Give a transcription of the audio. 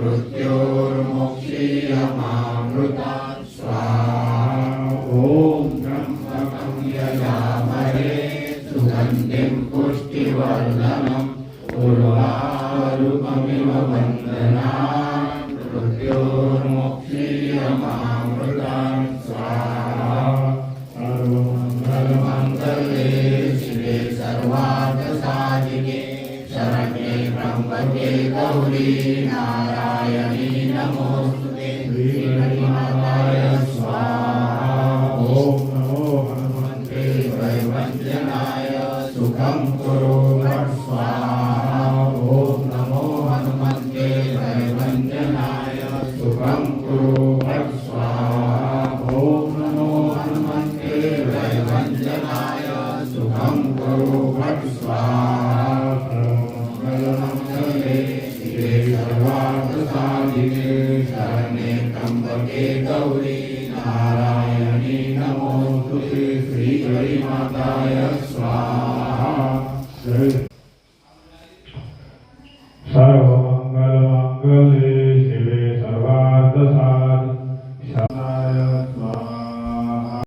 मृत्योर्मुक्षीयमामृतात् स्वाहा। ॐ त्र्यम्बकं यजामहे सुगन्धिं पुष्टिवर्धनम् उर्वारुकमिव बन्धनान् मृत्योर्मुक्षीयमामृतात् स्वाहा। सर्वमङ्गलमङ्गले शिवे सर्वार्थसाधिके शरण्ये त्र्यम्बके गौरी नारायणी नमोस्तुते। श्रीहरिमाताय स्वाहा। ॐ नमो हनुमते वैवञ्जनाय सुखं कुरु वट स्वाहा। ॐ नमो हनुमते वैवञ्जनाय सुखं कुरु वट स्वाहा। ॐ नमो हनुमते वैवञ्जनाय सुखं कुरु वट स्वाहा। सर्वमङ्गलमङ्गले शिवे सर्वार्थसाधिके शरण्ये त्र्यम्बके गौरी नारायणी नमोस्तुते। श्रीहरिमाताय स्वाहा। सर्वमङ्गलमङ्गले